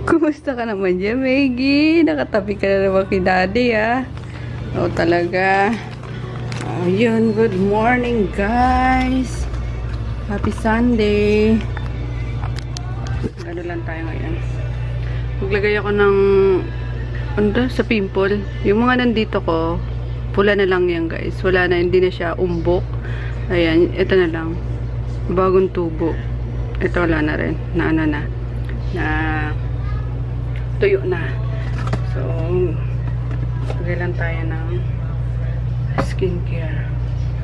Kumusta ka naman dyan, Maggie? Nakatabi ka na naman kay Daddy, ah. Oo, talaga. Ayun, good morning, guys. Happy Sunday. Ano lang tayo ngayon. Maglagay ako ng sa pimple. Yung mga nandito ko, pula na lang yan, guys. Wala na, hindi na siya umbok. Ayan, ito na lang. Bagong tubo. Ito wala na rin. Na ano na. Na tuyo na. So, lagay lang tayo ng skincare.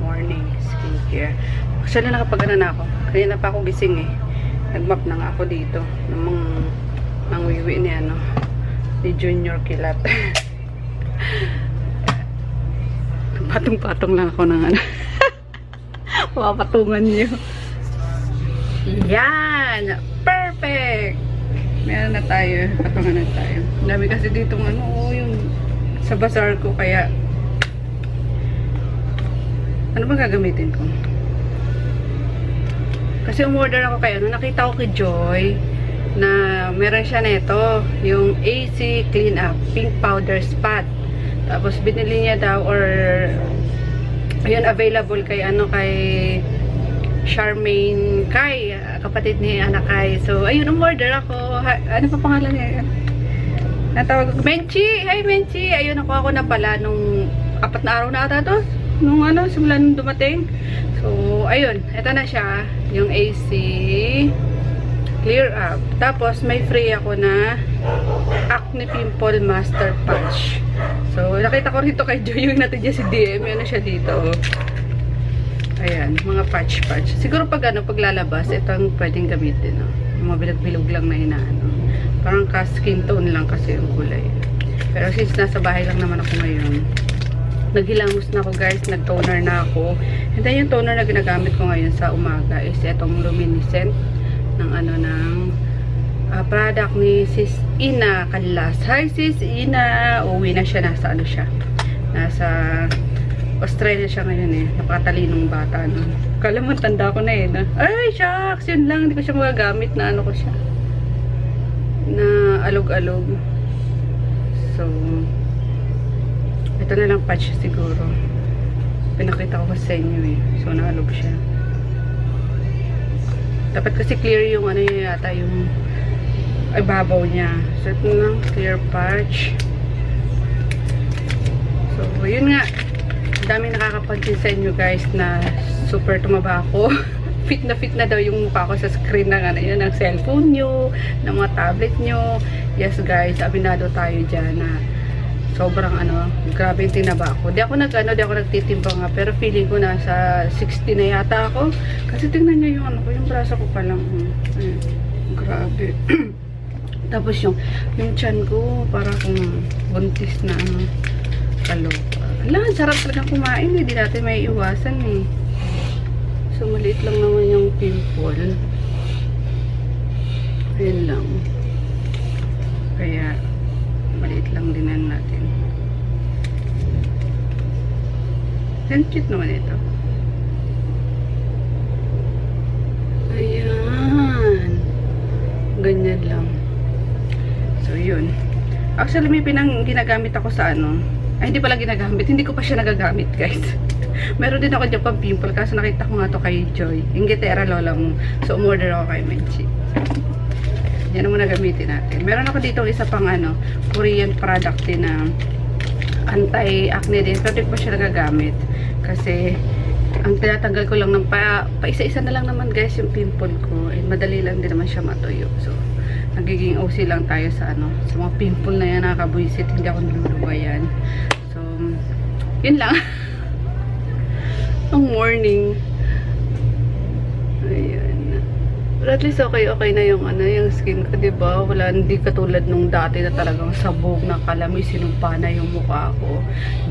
Morning skincare. Actually, nakapag-ano na ako. Kaya na pa ako gising eh. Nag-map na nga ako dito. Ng wiwi ni ano. Ni Junior Kilat. Patong-patong lang ako ng ano. Papatungan niyo. Yan! Perfect! Meron na tayo. Patungan na tayo. Dami kasi dito ano, yung sa bazaar ko, kaya ano ba gagamitin ko? Kasi umorder ako kaya nakita ko kay Joy na meron siya nito, yung AC Clean Up Pink Powder Spot. Tapos binili niya daw, or ayun, available kay ano, kay Charmaine Kai, kapatid ni Anak Kai. So, ayun, umorder ako. Ano pa pangalan niya? Natawag ko, Menchi! Hi, Menchi! Ayun, ako na pala nung 4 na araw na ata to. Nung ano, simula nung dumating. So, ayun, ito na siya. Yung AC Clear Up. Tapos, may free ako na Acne Pimple Master Patch. So, nakita ko rito kay Joy, yung natin dyan si DM. Ano siya dito. Ayan, mga patch. Siguro pag ano, paglalabas, ito ang pwedeng gamitin, no? Yung mga bilog-bilog lang na inaano. Parang skin tone lang kasi yung kulay. Pero since nasa bahay lang naman ako ngayon, naghilamos na ako, guys. Nag-toner na ako. And then yung toner na ginagamit ko ngayon sa umaga is itong luminescent ng ano, ng product ni Sis Ina Canlas. Hi, Sis Ina! Uwi na siya. Nasa ano siya? Nasa Australia siya ngayon eh. Napakatalinong bata no. Kala mo tanda ko na eh. Na, ay, shucks! Yun lang. Hindi ko siya magagamit na ano ko siya. Na alog-alog. So, ito na lang patch siguro. Pinakita ko sa inyo eh. So, naalog siya. Dapat kasi clear yung ano yata yung ibabaw niya. So, ito na lang. Clear patch. So, yun nga. Dami nakakapansin sa inyo, guys, na super tumaba ako. Fit na daw yung mukha ko sa screen ng ano yun, ng cellphone nyo, ng mga tablet nyo. Yes, guys, abinado tayo dyan na sobrang ano, grabe yung tinaba ako. Di ako nagtitimbang nga, pero feeling ko nasa 60 na yata ako. Kasi tingnan nyo yung ano ko, yung braso ko pa lang. Ayun, grabe. Tapos yung tiyan ko, para kung buntis na ano, kaloka. Alam, sarap talaga kumain. Hindi natin may iwasan eh. So, maliit lang naman yung pimple. Ayun lang. Kaya, maliit lang din natin. And cute naman ito. Ayan. Ganyan lang. So, yun. Actually, may ginagamit ako sa ano. Ay, hindi pala ginagamit. Hindi ko pa siya nagagamit, guys. Meron din ako dyan pang pimple. Kasi nakita ko nga to kay Joy. Yung Gitera Lola mo. So, umorder ako kay Menchi. Yan naman nagamitin natin. Meron ako dito isa pang ano, Korean product din na anti-acne din. Pero hindi ko pa siya nagagamit. Kasi, ang tinatanggal ko lang ng pa-isa-isa na lang naman, guys, yung pimple ko. And madali lang din naman siya matuyo. So, nagiging OC lang tayo sa ano, sa mga pimple na yan, nakakabuisit, hindi ako nilulubayan. So, yun lang. Ang morning. Ayan. But at least okay na yung ano, yung skin ko, diba? Wala, hindi katulad nung dati na talagang sabog na kalamoy, sinumpa na yung mukha ko.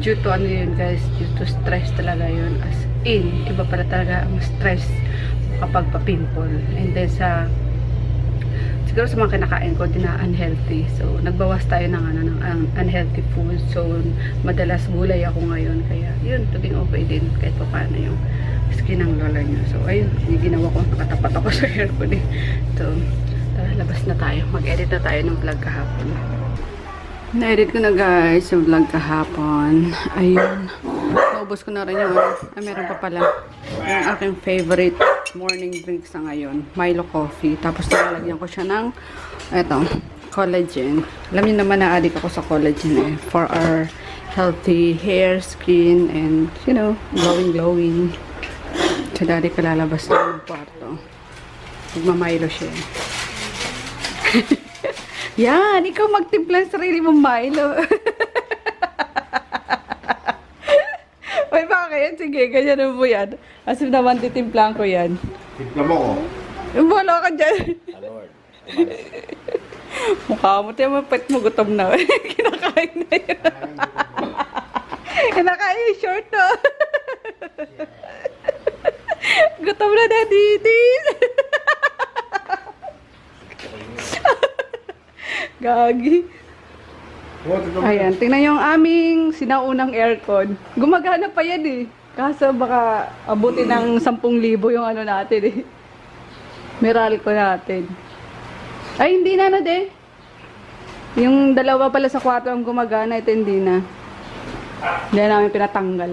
Due to ano yun, guys, due to stress talaga yun. As in, iba pala talaga ang stress kapag pa-pimple. And then sa siguro sa mga kinakain ko din na unhealthy. So, nagbawas tayo ng ano, ng unhealthy food. So, madalas gulay ako ngayon. Kaya, yun, naging okay din kahit pa paano yung skin ng lola nyo. So, ayun, yung ginawa ko, nakatapat ako sa hair ko din. So, Tara, labas na tayo. Mag-edit na tayo ng vlog kahapon. Na-edit ko na guys yung vlog kahapon. Ayun. Naubos ko na rin yung meron pa pala. Yung aking favorite morning drink sa ngayon. Milo coffee. Tapos nilalagyan ko siya ng eto, collagen. Alam niyo naman na addict ako sa collagen eh. For our healthy hair, skin, and you know, glowing. So daddy ko lalabas na ng kwarto. Magmamilo siya. Yan, ikaw magtimpla sa sarili mong Milo. Ay, bakit? Sige, ganyan mo yan. As in naman, titimplaan ko yan. Timpla mo ko. Wala ka dyan. Mukha mo, tayo mapit mo, gutom na. Kinakain na yun. Kinakain yung short to. Gutom na na, Didi. Gagi. Ayan, tingnan yung aming sinaunang aircon. Gumagana pa yan eh. Kaso baka abutin ng 10,000 yung ano natin eh. Meralco natin. Ay, hindi na de. Yung dalawa pala sa 4 ang gumagana, ito hindi na. Hindi na namin pinatanggal.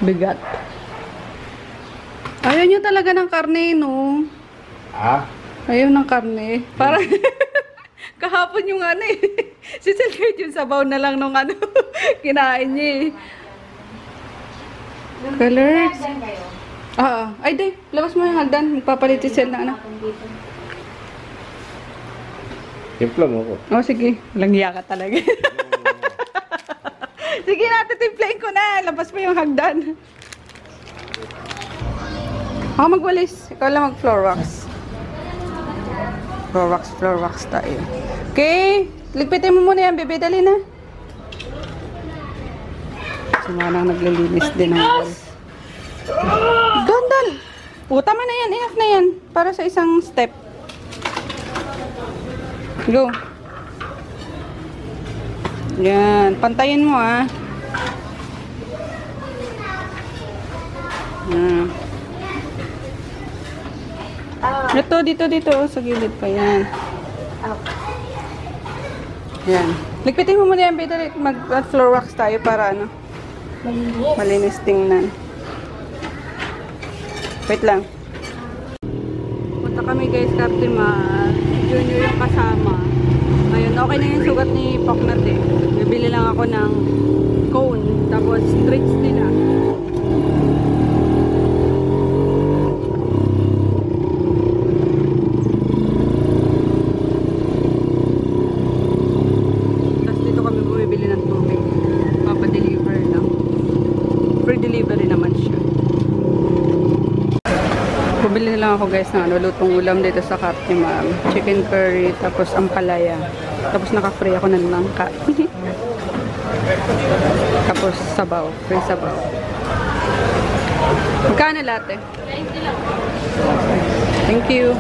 Bigat. Ayaw nyo talaga ng karne, no? Ha? Ayaw ng karne. Parang kahapon yung ano eh. Si Selkert yung sabaw na lang nung ano. Kinain niya eh. Colors. Ay, day. Labas mo yung hagdan. Magpapalit si Sel na ano. Timpla mo ko. Oh, sige. Walang hiya ka talaga. Sige natin, timplain ko na. Labas mo yung hagdan. Ako magwalis. Ikaw lang mag-floor wax. Floor wax tayo. Okay. Ligpitin mo muna yan, bebe. Dali na. Sumanang naglilinis din ng wall. Gandal! Puta mo na yan. Enough na yan. Para sa isang step. Go. Yan. Pantayin mo, ah. Yan. Ito, dito. Sa gilid pa yan. Yan. Ligpitin mo muna yan, bebe. Mag-floor wax tayo para ano. Malinis tingnan. Wait lang. Punta kami guys, Cartimar. Junior yung kasama. Ngayon, okay na yung sugat ni Poknat eh. Bibili lang ako ng cone. Tapos treats nila. Tapos dito kami bumibili ng tubig. Papadeliver lang. Free delivery naman siya. Bumili lang ako guys ng lutong ulam dito sa Cartimar. Chicken curry, tapos ampalaya. Tapos naka-free ako ng langka. Tapos sabaw. Free sabaw. Magkano latte? 90 lang. Thank you.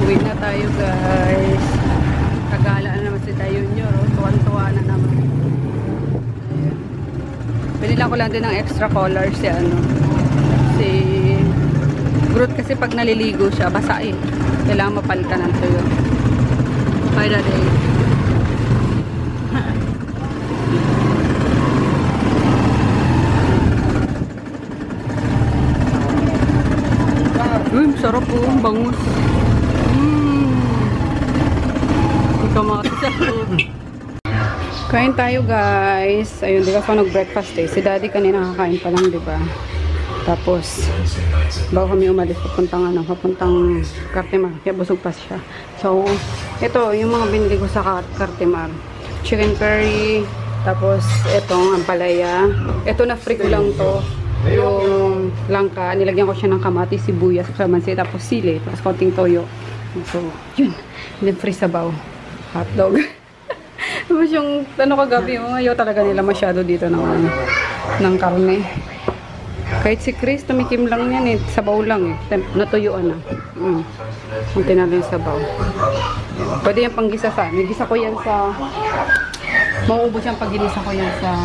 Uwi na tayo guys. Kagala na naman si Dayunyo. Tuwan-tuwa na naman. Ayan. Pinilang ko lang din ng extra color si ano. Si Groot kasi pag naliligo siya, basa eh. Kailangan mapalitan ng tuyo. Bye daddy. Uy, sarap po. Bangus. Ikaw makasarap. Kain tayo guys. Ayun, di ka pa nag-breakfast eh. Si daddy kanina kakain pa lang, di ba? Tapos, bago kami umalis, papuntang Cartimar. Kaya busog pa siya. So, ito, yung mga binili ko sa Cartimar. Chicken curry, tapos itong ampalaya. Ito na free ko lang to. Yung langka, nilagyan ko siya ng kamatis, sibuyas, kalamansi, tapos sili, tapos konting toyo. So, yun. And then free sabaw. Hotdog. Tapos yung, kagabi, ayaw talaga nila masyado dito ng karne. Kahit si Chris, tumikim lang yan eh. Sabaw lang eh. Natuyuan na. Kunti na lang yung sabaw. Pwede yung panggisa sa. May gisa ko yan sa... Mauubos yung pag-ginisa ko yan sa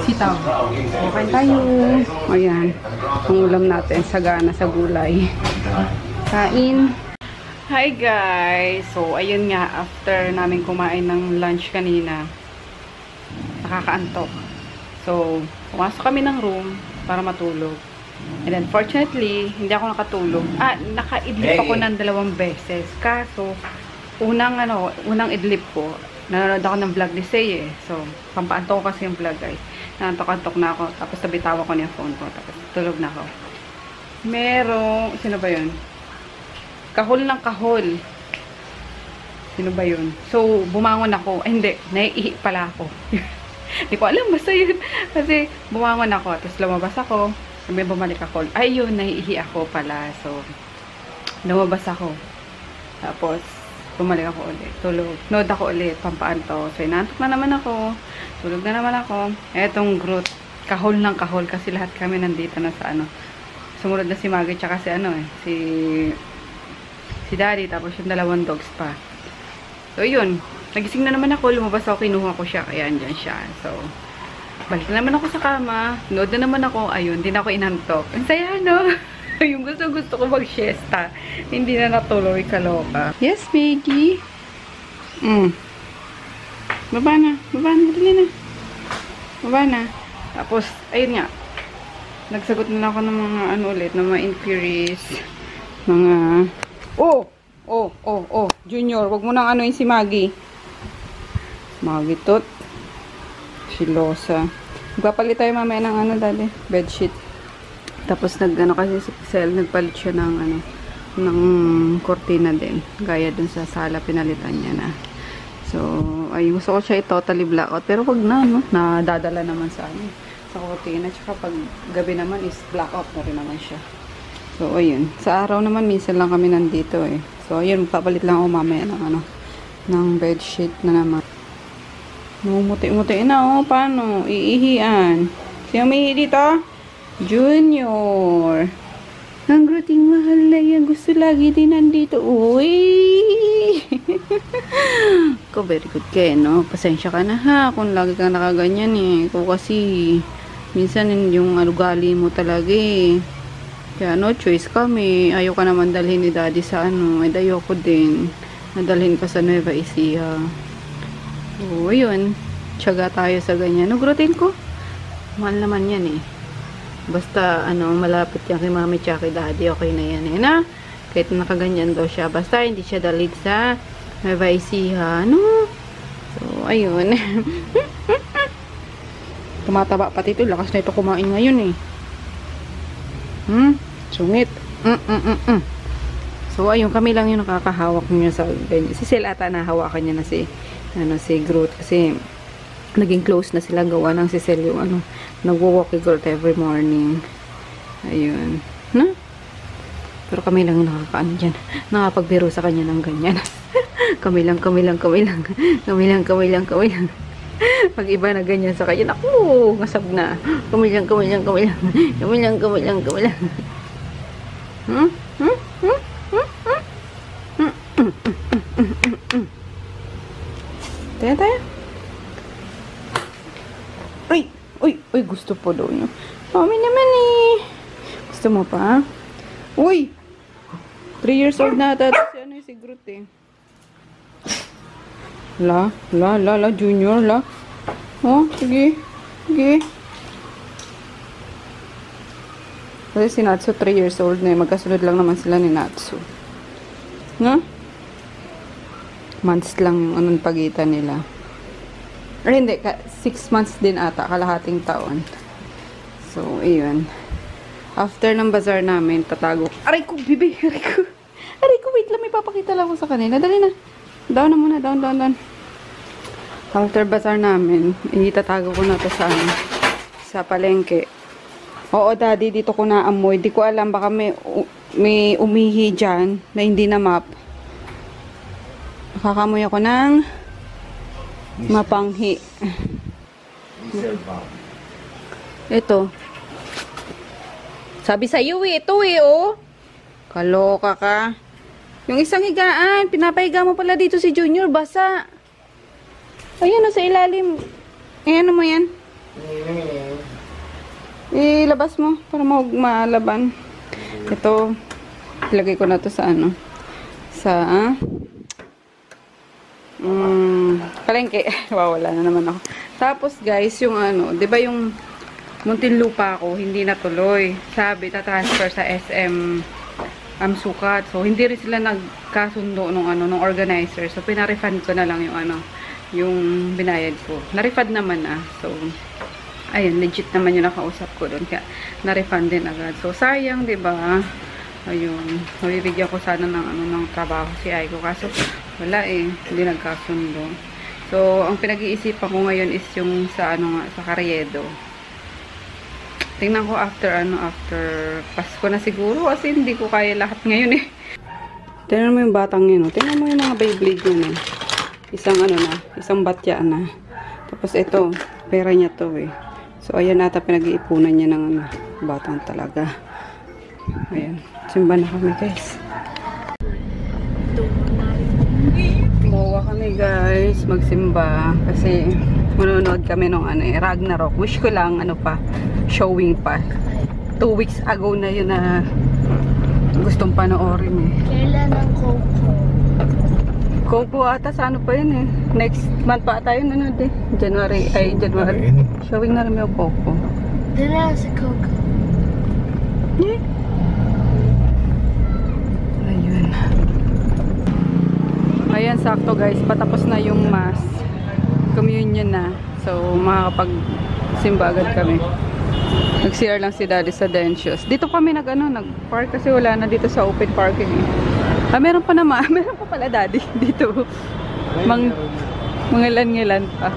sitaw. Okay tayo. Ayan. Ang ulam natin, sagana sa gulay. Kain. Hi guys! So, ayun nga, after namin kumain ng lunch kanina, nakakaantok. So, pumasok kami ng room para matulog. And then, fortunately, hindi ako nakatulog. Naka-idlip ako ng 2 beses. Kaso, unang idlip ko, nanonood ako ng vlog ni Say eh. So, pampaantok ko kasi yung vlog guys. Nanantok-antok na ako. Tapos, tabitawa ko niya phone ko. Tapos, tulog na ako. Merong, sino ba yun? Kahol ng kahol. Sino ba yun? So, bumangon ako. Ay, hindi. Naiihi pala ako. Hindi ko alam. Basta yun. Kasi, bumangon ako. Tapos, lumabas ako. Sabi, bumalik ako. Ay, yun. Naiihi ako pala. So, lumabas ako. Tapos, bumalik ako ulit. Tulog. Nood ako ulit. Pampaanto. So, inantok na naman ako. Tulog na naman ako. Etong Groot. Kahol ng kahol. Kasi lahat kami nandito na sa ano. Sumunod na si Maggie. Tsaka si ano eh. Si Daddy, tapos yung 2 dogs pa. So, yun. Nagising na naman ako. Lumabas ako, kinuha ko siya. Kaya andyan siya. So, balik na naman ako sa kama. Nood na naman ako. Ayun, din ako inantok. Ang saya, no? Yung gusto ko mag-siesta. Hindi na natuloy, kaloka. Yes, baby. Baba na. Dali na. Baba na. Tapos, ayun nga. Nagsagot na ako ng mga ulit, ng mga inquiries. Mga... Junior, wag mo nang anuin si Maggie. Maggie tot. Silosa. Magpapalit tayo mamaya ng dali, bedsheet. Tapos kasi si Pixel, nagpalit siya ng ng cortina din. Gaya dun sa sala, pinalitan niya na. So, ay gusto ko siya totally blackout. Pero wag na, no? Nadadala naman sa sa cortina. Tsaka pag gabi naman is blackout na rin naman siya. So, ayun. Sa araw naman, minsan lang kami nandito eh. So, ayun. Papalit lang ako mamaya ng bedsheet na naman. Numuti-muti na, paano? Iihian. Sino may dito? Junior. Ang gruting mahal na yan. Gusto lagi din nandito. Uy! Ko, very good kayo, no? Pasensya ka na ha. Kung lagi kang nakaganyan eh. Ko kasi, minsan yung ugali mo talaga eh. Kaya no choice kami. Ayaw ka naman dalhin ni Daddy sa Ay ayoko din. Nadalhin pa sa Nueva Ecija. Oo, yun. Tiyaga tayo sa ganyan. Nugrotin ko. Mahal naman yan eh. Basta, malapit yan kay Mami tsaka kay Daddy. Okay na yan eh, na? Kahit nakaganyan daw siya. Basta, hindi siya dalhin sa Nueva Ecija. No? So, ayun. Tumataba pati ito. Lakas na ito kumain ngayon eh. Sungit. So, ayun, kami lang yung nakakahawak niya sa ganyan. Si Sel ata nahawakan niya na si Groot. Kasi, naging close na sila gawa ng si Sel yung nagwo-walk kay Groot every morning. Ayun. No? Pero kami lang yung dyan. Nakapagbiro sa kanya ng ganyan. kami lang. Pag iba na ganyan sa kanya, naku, ngasab na. Kami lang. Tayo. Uy, gusto po daw nyo. Mami naman eh. Gusto mo pa? Uy! 3 years old na ata. Si Groot eh. La, Junior, la. Oh, sige. Kasi si Natsu 3 years old na eh. Magkasunod lang naman sila ni Natsu. No? Months lang yung pagitan nila. Or hindi, 6 months din ata. Kalahating taon. So, ayun. After ng bazaar namin, tatago. Aray ko, bibi! Aray ko, wait lang. May papakita lang ako sa kanila. Dali na. Down na muna. Down. After bazaar namin, itatago ko na to sa palengke. Oo, Daddy, dito ko naamoy. Di ko alam, baka may umihi dyan na hindi na map. Nakakamoy ako ng mapanghi. Ito. Sabi sa iyo ito oh. Kaloka ka. Yung isang higaan, pinapahiga mo pala dito si Junior, basa. Ayan sa ilalim. ano mo yan? Ilabas mo para malaban. Ito, ilagay ko na to sa ano? Sa, palengke. Wala na naman ako. Tapos guys, yung ano, di ba yung Muntinlupa ko, hindi natuloy. Sabi, tatransfer sa SM Sukat. So, hindi rin sila nagkasundo nung organizer. So, pinarefund ko na lang yung ano, yung binayad ko. Na-refund naman So, ayun, legit naman yung nakausap ko doon. Kaya, na-refund din agad. So, sayang, di ba? Ayun. Bibigyan ko sana ng trabaho si Aiko. Kaso, wala hindi nagkasundo. So, ang pinag-iisipan ko ngayon is yung sa sa Carriedo. Tingnan ko after Pasko na siguro kasi hindi ko kaya lahat ngayon Tingnan mo yung batang yun. Tingnan mo yung mga Beyblade yun Isang batya na. Tapos ito, pera niya to So, ayan ata pinag-iipunan niya ng batang talaga. Ayan. Simba na kami guys. Muwa kami guys. Magsimba. Kasi manonood kami ng Ragnarok. Wish ko lang showing pa. 2 weeks ago na yun na gustong panoorin Kailan ang Coco? Coco ata sa pa yun Next month pa tayo nanood January. Showing na rin yung Coco. Doon na si Coco. Ayun. Ayan, sakto guys. Patapos na yung mass. Communion na. So, makakapag-simba agad kami. Nag-CR lang si Daddy sa Dentios. Dito kami nag-park kasi wala na dito sa open parking meron pa naman. Meron pa pala Daddy dito. Mangilan-ngilan pa.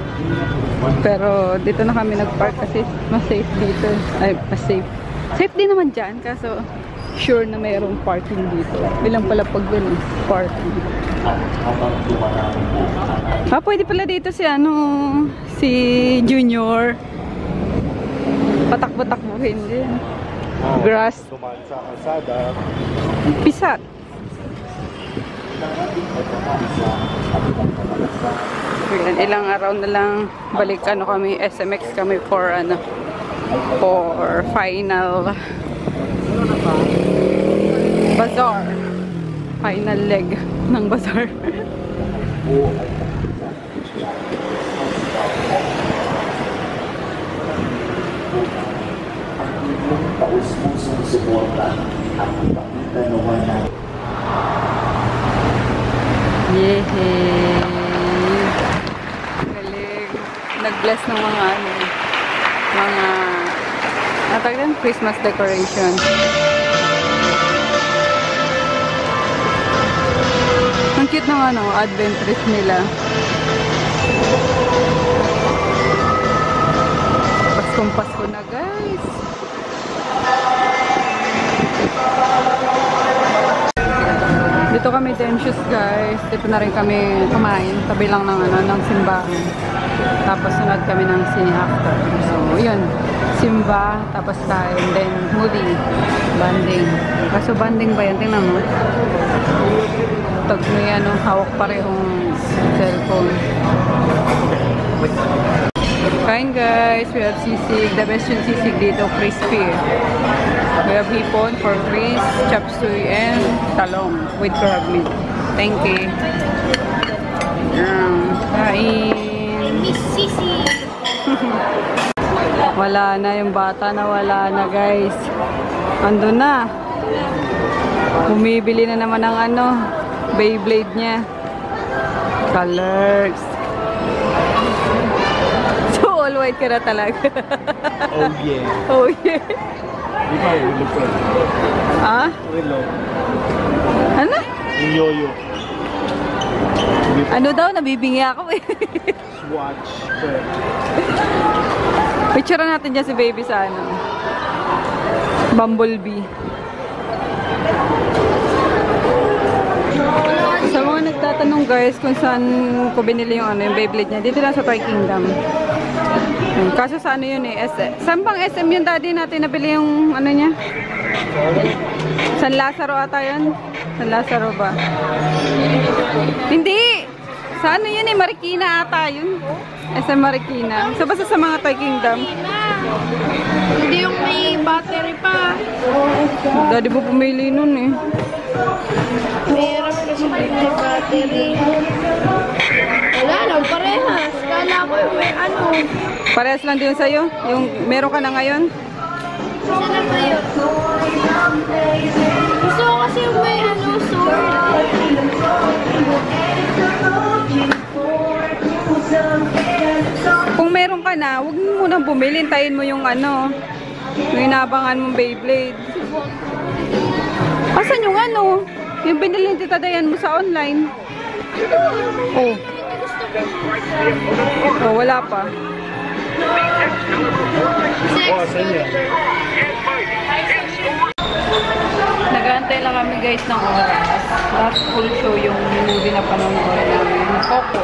Pero dito na kami nag-park kasi mas safe dito. Ay, mas safe. Safe din naman dyan. Kaso sure na mayroong parking dito. Bilang pala pag parking. Pwede pala dito si Junior. Patakbo-takbuhin din. Grass. Tumaan sa kalsada. Pisat. Ilang araw na lang balik kami SMX kami for final bazaar. Final leg ng bazaar. Taus-pusong suporta ang ipakita naman na Yehey! Galing. Nag-bless ng mga Christmas decoration. Ang cute ng advent tree nila. Paskong-pasko na guys. Dito kami Dentious guys. Dito na rin kami kumain. Tabi lang ng simbahan. Tapos sunod kami ng cine after. So, yun. Simba, tapos kain. Then, movie. Banding. Kaso banding ba yan? Tingnan mo. Tag may hawak parehong cellphone. Kain guys. We have sisig. The best yung sisig dito. Crispy. We have hipon for Chris, chop suey, and talong with crab meat. Thank you. Kain. Miss Sisi. Wala na yung bata wala na guys. Ando na. Bumibili na naman ng Beyblade niya. Colors. So all white ka na talaga. Oh yeah. Oh yeah. Di ba yung look ko? Ah? Relo. Ano? Yung yoyo. Ano daw? Nabibingi ako Swatch. Picture natin dyan si baby sa Bumblebee. Sa mga nagtatanong guys kung saan ko binili yung yung Beyblade niya, dito lang sa Toy Kingdom. Kaso sa yun saan bang SM yung daddy natin nabili yung niya? San Lazaro ata yun? San Lazaro ba? Hindi! Sa ano yun eh? Marikina ata yun. SM Marikina. So basta sa mga Toy Kingdom. Hindi yung may battery pa. Daddy mo pumili nun eh. Mahirap kasi may battery. Wala lang, parehas. Kala ko yung may ano. Parehas lang din sa'yo? Yung meron ka na ngayon? Isa na ba yun? Gusto ko kasi yung may ano, sword. Kung meron ka na, huwag mo munang bumili. Hintayin mo yung ano, yung inabangan mong Beyblade. Asan yung ano? Yung binili ni Tita Dayan mo sa online? Oh. Oh, wala pa. Nag-aantay lang kami guys ng oras. Last full show yung movie na panonood namin. Coco.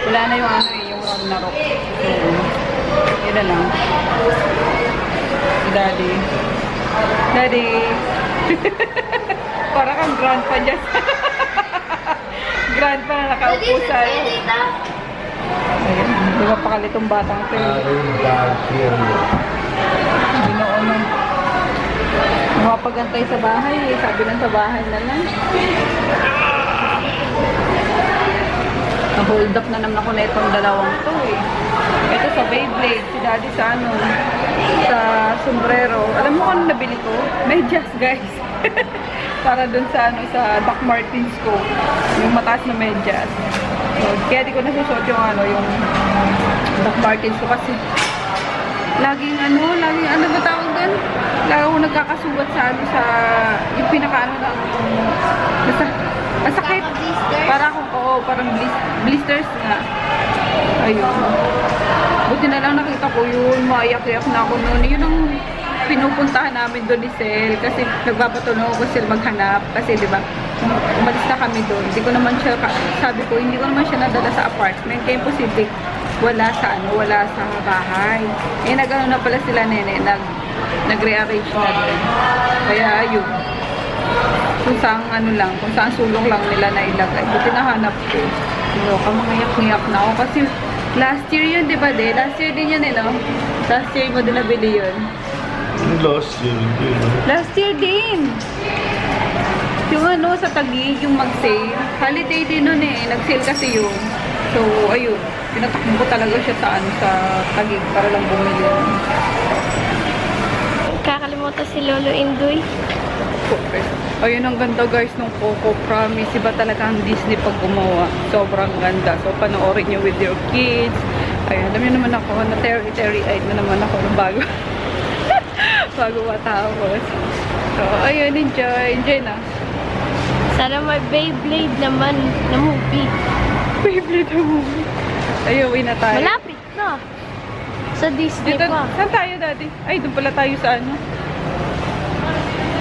Wala na yung ano yung Ragnarok. So, yun na lang. Si Daddy. Daddy. Para kang grandpa dyan. Grandpa na nakaupo sa'yo. Ayun, di ba pakalitong batang ito? Binoon nun. Makapagantay sa bahay eh. Sabi lang sa bahay na lang. Na-hold up na naman ako na itong dalawang to eh. Ito sa Beyblade, si Daddy sa ano, sa sombrero. Alam mo kung ano nabili ko? Medyas guys. Para dun sa ano, sa Doc Martens ko. Yung mataas na medyas. So, kaya di ko nasusuot yung ano, yung Doc Martens ko kasi laging ano ba tawag doon? Lagi ako nagkakasuot sa ano, sa yung pinaka-ano na basta, masakit. Para akong, oo, parang blisters nga. Ayun. Buti na lang nakita ko yun, maiyak-iyak na ako noon. Yun ang pinupuntahan namin doon ni Sel kasi nagpapatuloy ko Sel maghanap kasi di ba umalis na kami doon. Hindi ko naman siya, sabi ko, hindi ko naman siya nadala sa apartment kaya posible wala sa ano, wala sa bahay. Eh nag-ano na pala sila nene, nag-rearrange na doon. Kaya yun. Kung saan ano lang, kung saan sulong lang nila na ilagay. Buti nahanap ko. Pero kamangayak-ngayak na ako kasi last year yun, di ba de? Last year din yun eh, no? Last year mo din nabili yun. Last year, hindi. Last year din. Yung ano, sa Taguig, yung mag-sale. Holiday din nun eh. Nag-sale kasi yun. So, ayun. Pinatakbo ko talaga siya sa ano, sa Taguig para lang bumili. Kakalimutan si Lolo Indoy. Okay. Ayun, ang ganda guys nung Coco. Promise, iba talaga ang Disney pag gumawa. Sobrang ganda. So, panoorin nyo with your kids. Ayun, alam nyo naman ako, na terry-eyed na naman ako ng bago. Bago matapos. So, ayun, enjoy. Enjoy na. Sana may Beyblade naman na movie. Beyblade na movie. Ayun, uwi na tayo. Malapit na. Sa Disney Dito, pa. saan tayo, Daddy? Ay, doon pala tayo sa ano.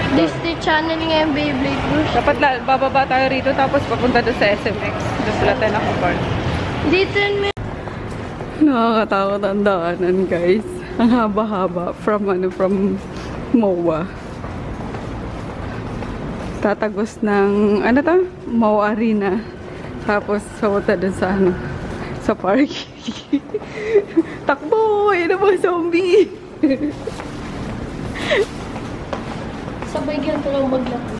Disney Channel nga yung Beyblade Bush. Dapat bababa tayo rito tapos papunta doon sa SMX. Doon pala tayo nakapark. Dito may... Nakakatakot ang daanan, guys. Ang haba-haba from MOA. Tatagos ng, ano to? MOA Arena. Tapos, sawata dun sa, ano, sa parking. Takbo! Yan ang mga zombie! Sabay ganito lang maglakad.